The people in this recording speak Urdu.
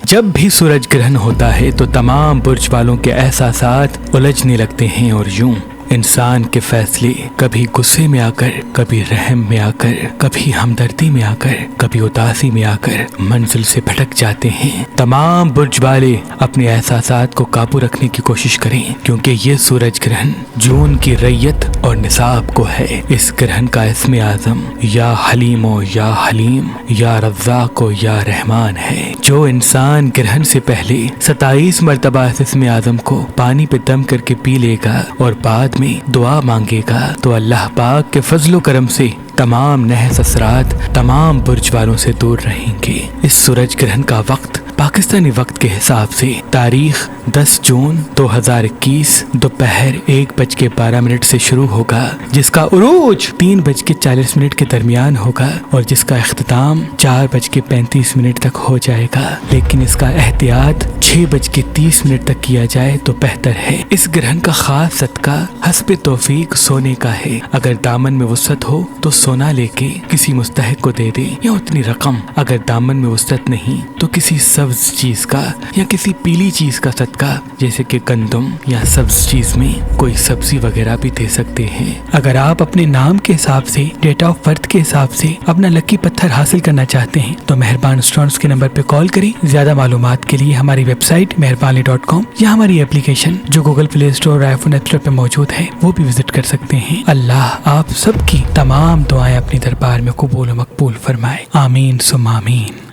جب بھی سورج گرہن ہوتا ہے تو تمام برج والوں کے احساسات الجھنے لگتے ہیں اور یوں انسان کے فیصلے کبھی غصے میں آ کر، کبھی رحم میں آ کر، کبھی ہمدردی میں آ کر، کبھی اداسی میں آ کر منزل سے بھٹک جاتے ہیں۔ تمام برج والے اپنے احساسات کو قابو رکھنے کی کوشش کریں، کیونکہ یہ سورج گرہن جون کی ریت اور نصاب کو ہے۔ اس گرہن کا اسم اعظم یا حلیم و یا حلیم یا رزاق و یا رحمان ہے۔ جو انسان گرہن سے پہلے 27 مرتبہ اس اسم اعظم کو پانی پہ دم کر کے پی لے گا اور بعد میں دعا مانگے گا تو اللہ پاک کے فضل و کرم سے تمام نحس اثرات تمام برج والوں سے دور رہیں گے۔ اس سورج گرہن کا وقت پاکستانی وقت کے حساب سے تاریخ 10 جون 2021 دوپہر 1:12 سے شروع ہوگا، جس کا عروج 3:40 کے درمیان ہوگا اور جس کا اختتام 4:35 تک ہو جائے گا، لیکن اس کا احتیاط 6:30 تک کیا جائے تو بہتر ہے۔ اس گرہن کا خاص صدقہ حسب توفیق سونے کا ہے۔ اگر دامن میں وسعت ہو تو سونا لے کے کسی مستحق کو دے دیں یا اتنی رقم، اگر دامن میں وسعت نہیں تو کسی سبز چیز کا یا کسی پیلی چیز کا صدقہ، جیسے کہ گندم یا سبز چیز میں کوئی سبزی وغیرہ بھی دے سکتے ہیں۔ اگر آپ اپنے نام کے حساب سے، ڈیٹ آف برتھ کے حساب سے اپنا لکی پتھر حاصل کرنا چاہتے ہیں تو مہربان اسٹونز کے نمبر پہ کال کریں۔ زیادہ معلومات کے لیے ہماری ویب سائٹ مہربانی.com یا ہماری اپلیکیشن جو گوگل پلے اسٹور اور آئی فون ایپ اسٹور پہ موجود ہے وہ بھی وزٹ کر سکتے ہیں۔ اللہ آپ سب کی تمام دعائیں اپنے دربار میں قبول و مقبول فرمائے، آمین ثم آمین۔